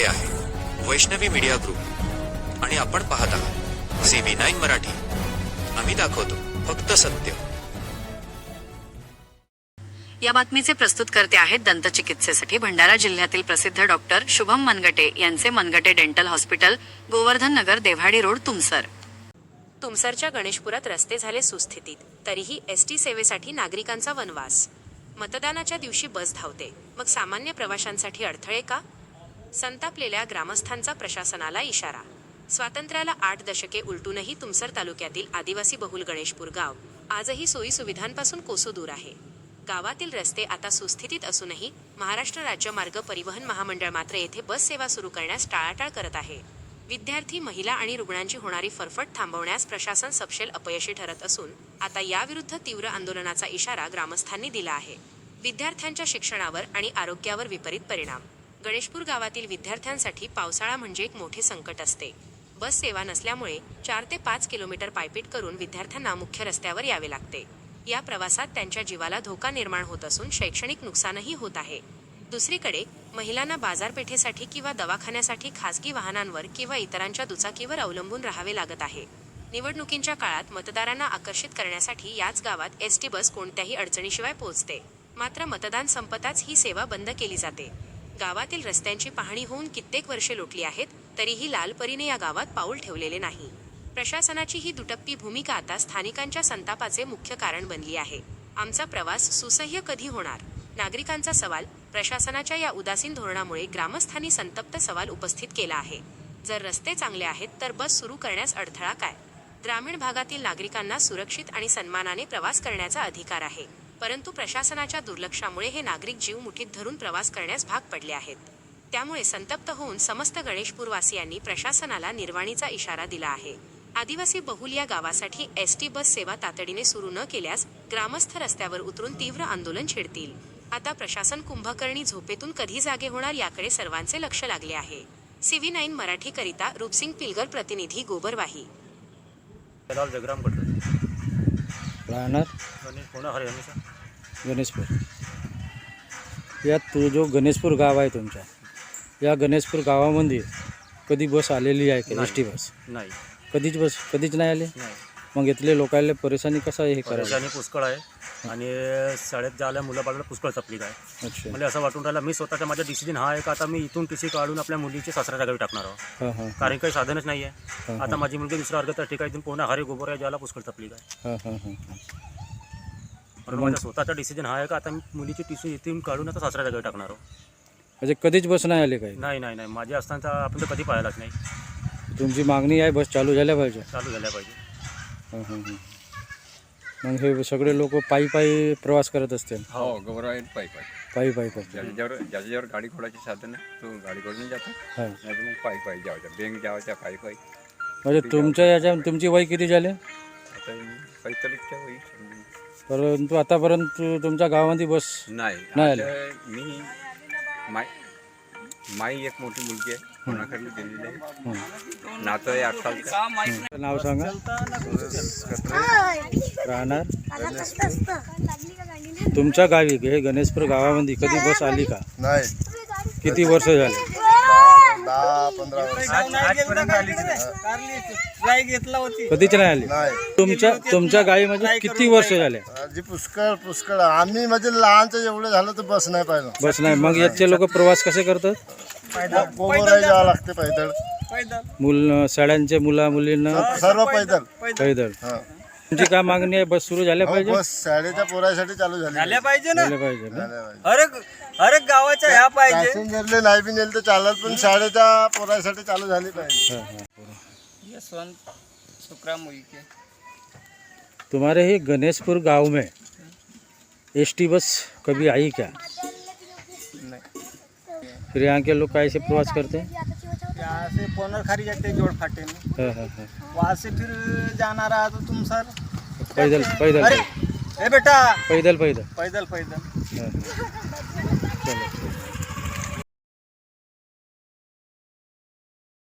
हे आहे Vaishnavi media group आणि आपण पाहत आहात CV9 मराठी. आम्ही दाखवतो फक्त सत्य. या बातमीचे प्रस्तुतकर्ते आहेत दंतचिकित्सेसाठी भंडारा जिल्ह्यातील प्रसिद्ध डॉक्टर शुभम मनगटे यांचे मनगटे डेंटल हॉस्पिटल, गोवर्धन नगर, देव्हाडी रोड, तुमसर. तुमसरच्या गणेशपुरात रस्ते झाले सुस्थितीत, तरीही ST सेवेसाठी नागरिकांचा वनवास. मतदानाच्या दिवशी बस धावते, मग सामान्य प्रवाशांसाठी अडथळे का? संतापलेल्या ग्रामस्थांचा प्रशासनाला इशारा. स्वातंत्र्याला 8 दशके उलटूनही तुमसर तालुक्यातील आदिवासी बहुल गणेशपूर गाव आजही सोयी सुविधांपासून कोसो दूर आहे. गावातील रस्ते आता सुस्थितीत असूनही महाराष्ट्र राज्य मार्ग परिवहन महामंडळ मात्र येथे बस सेवा सुरू करण्यास टाळाटाळ करत आहे. विद्यार्थी, महिला आणि रुग्णांची होणारी फरफट थांबवण्यास प्रशासन सपशेल अपयशी ठरत असून आता याविरुद्ध तीव्र आंदोलनाचा इशारा ग्रामस्थांनी दिला आहे. विद्यार्थ्यांच्या शिक्षणावर आणि आरोग्यावर विपरीत परिणाम. गणेशपूर गावातील विद्यार्थ्यांसाठी पावसाळा म्हणजे एक मोठे संकट असते. बस सेवा नसल्यामुळे 4 ते 5 किलोमीटर पायपीट करून विद्यार्थ्यांना मुख्य रस्त्यावर यावे लागते. या प्रवासात त्यांच्या जीवाला धोका निर्माण होत असून शैक्षणिक नुकसानही होत आहे. दुसरीकडे महिलांना बाजारपेठेसाठी किंवा दवाखान्यासाठी खासगी वाहनांवर किंवा इतरांच्या दुचाकीवर अवलंबून राहावे लागत आहे. निवडणुकींच्या काळात मतदारांना आकर्षित करण्यासाठी याच गावात ST बस कोणत्याही अडचणीशिवाय पोहोचते. मात्र मतदान संपताच ही सेवा बंद केली जाते. गावातील रस्त्यांची पाहणी होऊन कित्येक वर्षे लोटली आहेत, तरीही लालपरीने या गावात पाऊल ठेवलेले नाही. प्रशासनाची ही दुटप्पी भूमिका आता स्थानिकांच्या संतापाचे मुख्य कारण बनली आहे. आमचा प्रवास सुसह्य कधी होणार? नागरिकांचा सवाल. प्रशासनाच्या या उदासीन धोरणामुळे ग्रामस्थांनी संतप्त सवाल उपस्थित केला आहे. जर रस्ते चांगले आहेत तर बस सुरू करण्यास अडथळा काय? ग्रामीण भागातील नागरिकांना सुरक्षित आणि सन्मानाने प्रवास करण्याचा अधिकार आहे, परंतु प्रशासनाच्या दुर्लक्षामुळे हे नागरिक जीव मुठीत धरून प्रवास करण्यास भाग पडले आहेत. त्यामुळे संतप्त होऊन समस्त गणेशपूरवासियांनी प्रशासनाला निर्वाणीचा इशारा दिला आहे. आदिवासी बहुल या गावासाठी ST बस सेवा तातडीने सुरू न केल्यास ग्रामस्थ रस्त्यावर उतरून तीव्र आंदोलन छेडतील. आता प्रशासन कुंभकर्णी झोपेतून कधी जागे होणार याकडे सर्वांचे लक्ष लागले आहे. CV9 मराठी करिता रूपसिंग पिलगर, प्रतिनिधी गोबरवाही. गणेशपूर या तो जो गणेशपूर गाव आहे तुमच्या, या गणेशपूर गावामध्ये कधी बस आलेली आहे का? ST बस नाही, कधीच नाही आली. मग इथले लोकांना परेशानी कसं हे करायचं? पुष्कळ आहे आणि शाळेत जायला मुलं बाळाला पुष्कळ तकलीफ आहे. अच्छा, मला असं वाटून राहिलं, मी स्वतःचा माझा डिसिजन हा आहे का आता मी इथून TC काढून आपल्या मुलीची सासऱ्याच्या गावी टाकणार आहोत. कारण काही साधनच नाही आहे. आता माझी मुलगी दुसरा वर्ग तर ठीक आहे, इथून पुन्हा हरे गोबर जायला पुष्कळ तकलीफ आहे. म्हणून माझा स्वतःचा डिसिजन हा आहे का आता मी मुलीची TC इथून काढून आता सासऱ्याच्या गावी टाकणार आहोत. म्हणजे कधीच बस नाही आली काही? नाही, माझ्या असताना आपण तर कधी पाहिलाच नाही. तुमची मागणी आहे बस चालू झाल्या पाहिजे? चालू झाल्या पाहिजे. मग हे सगळे लोक पायी प्रवास करत असतील? हो, गौरव पायी ज्याच्यावर गाडी घोडाची साधन आहे तो गाडी घोडून जातो, नाही मग पायी जायचं, बँक जायचं पायी. म्हणजे तुमच्या याच्या तुमची वय किती झाले? आता 45च्या वयी. परंतु आतापर्यंत तुमच्या गावामध्ये बस नाही आली? मी माई एक मोठी मुलगी आहे, कोणाकडे दिलेली आहे, नातं आहे 8 सालचं. नाव सांगा. राहणार तुमच्या गावी हे गणेशपूर गावामध्ये कधी बस आली का? नाही. किती वर्ष झाले? 10-15 वर्ष. कधीच नाही आली? तुमच्या गावीमध्ये किती वर्ष झाले? पुष्कळ आम्ही म्हणजे लहानचं एवढं झालं तर बस नाही पाहिजे. बस नाही. मग याचे लोक प्रवास कसे करतात? गोबराई जावं लागते पैदल. शाळांच्या मुलींना सर्व पैदल. तुमची काय मागणी आहे? बस सुरू झाल्या पाहिजे? बस शाळेच्या पोरासाठी चालू झाल्या पाहिजे ना? अरे गावाच्या ह्या पाहिजे. पॅसेंजरले नाही बी नेलं तर चालत, पण शाळेच्या पोरासाठी चालू झाली पाहिजे. यशवंत सुखराम उइके. तुम्हारे ही गणेशपुर गांव में ST बस कभी आई क्या? नहीं. फिर यहाँ के लोग कैसे प्रवास करते हैं? यहाँ से पोनरखारी जाते हैं जोड़ फाटे में. वहाँ से फिर जाना रहा तो तुम सर पैदल. अरे ए बेटा पैदल. पैदल. चलो.